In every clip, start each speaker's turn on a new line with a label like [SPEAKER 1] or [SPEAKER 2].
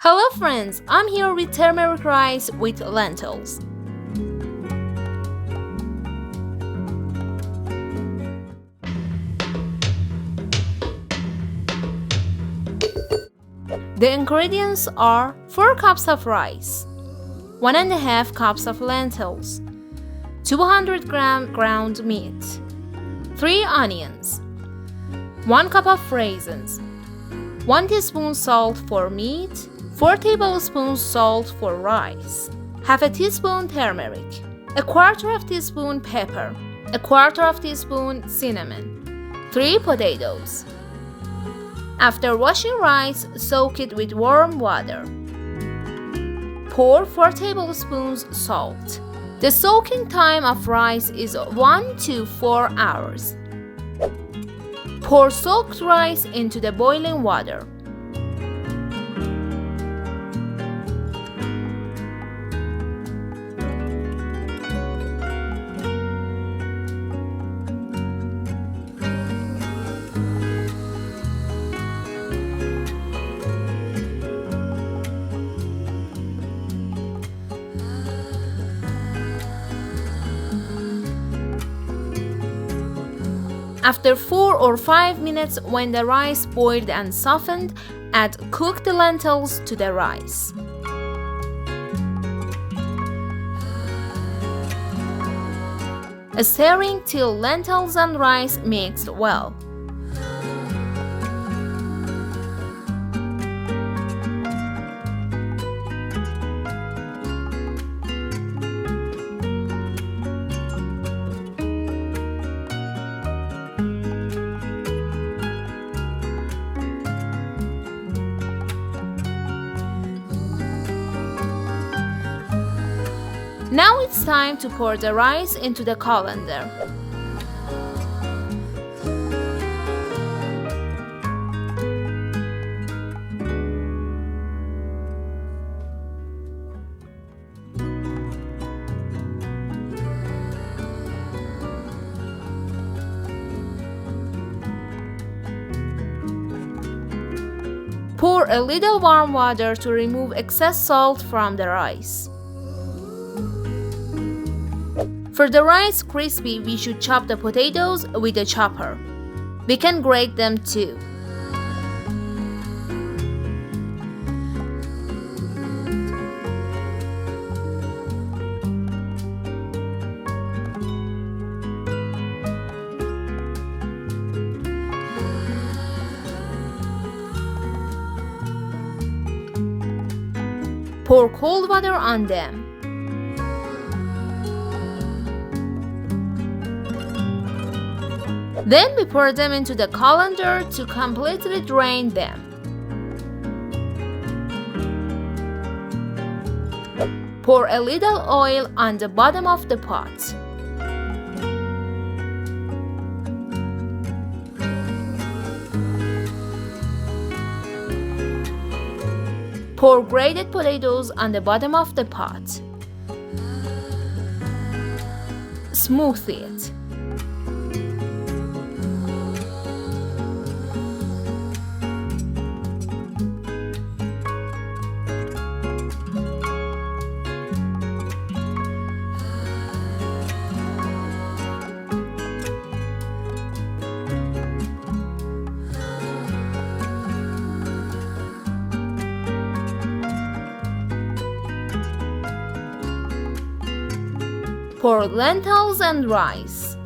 [SPEAKER 1] Hello friends, I'm here with turmeric rice with lentils. The ingredients are 4 cups of rice, 1.5 cups of lentils, 200 gram ground meat, 3 onions, 1 cup of raisins, 1 teaspoon salt for meat, 4 tablespoons salt for rice, half a teaspoon turmeric, a quarter of teaspoon pepper, a quarter of teaspoon cinnamon, 3 potatoes. After washing rice, soak it with warm water. Pour 4 tablespoons salt. The soaking time of rice is 1 to 4 hours. Pour soaked rice into the boiling water. After 4 or 5 minutes, when the rice boiled and softened, add cooked lentils to the rice. Stirring till lentils and rice mixed well. Now it's time to pour the rice into the colander. Pour a little warm water to remove excess salt from the rice. For the rice crispy, we should chop the potatoes with a chopper. We can grate them too. Pour cold water on them. Then we pour them into the colander to completely drain them. Pour a little oil on the bottom of the pot. Pour grated potatoes on the bottom of the pot. Smooth it. Pour lentils and rice.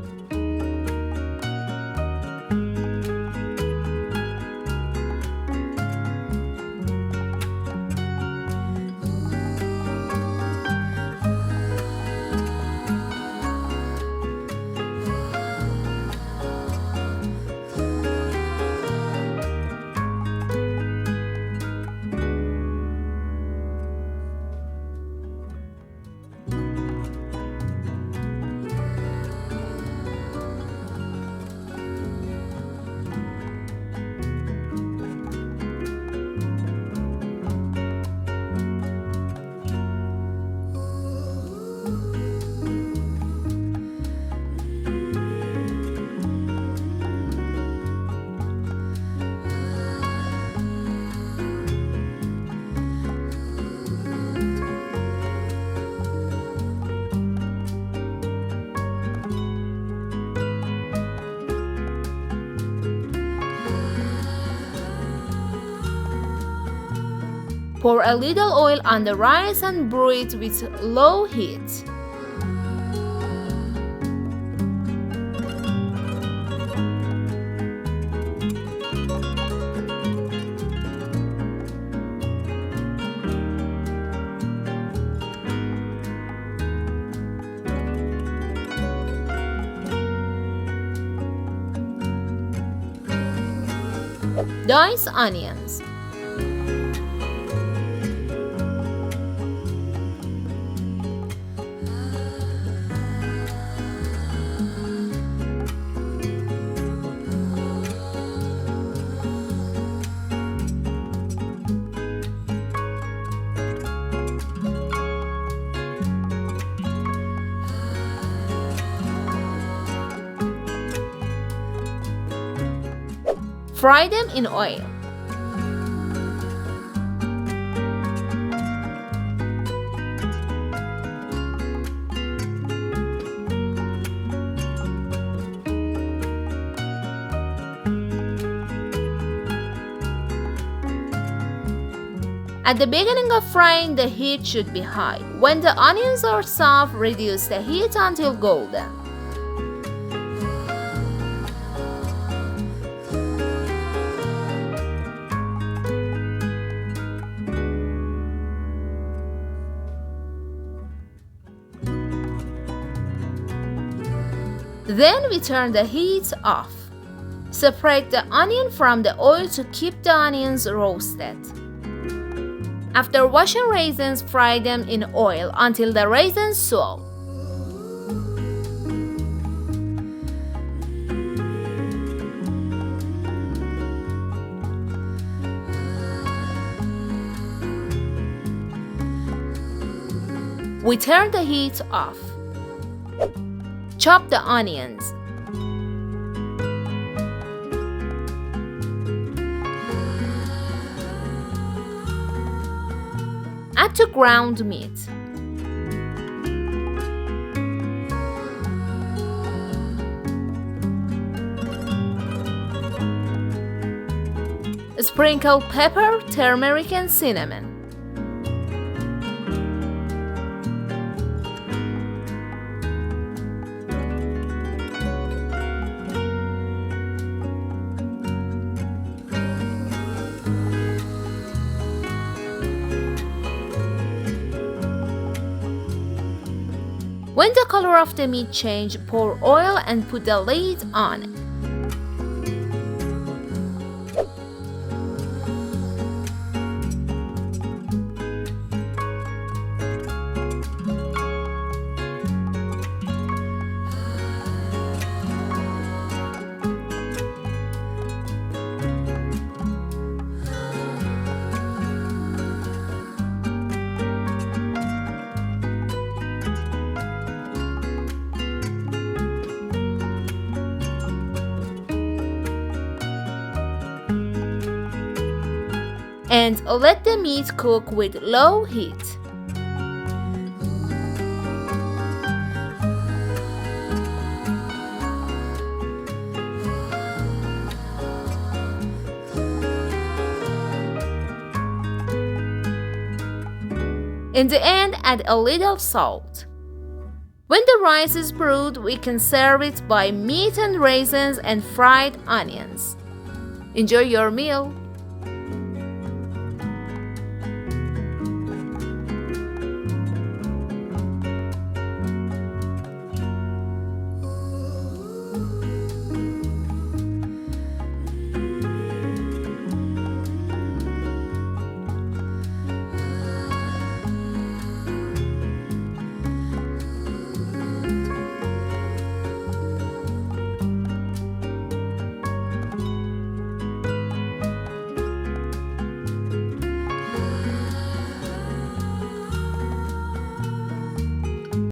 [SPEAKER 1] Pour a little oil on the rice and brew it with low heat. Dice onions. Fry them in oil. At the beginning of frying, the heat should be high. When the onions are soft, reduce the heat until golden. Then we turn the heat off. Separate the onion from the oil to keep the onions roasted. After washing raisins, fry them in oil until the raisins swell. We turn the heat off. Chop the onions. Add to ground meat. Sprinkle pepper, turmeric, and cinnamon. When the color of the meat changes, pour oil and put the lid on. And let the meat cook with low heat. In the end, add a little salt. When the rice is brewed, we can serve it by meat and raisins and fried onions. Enjoy your meal!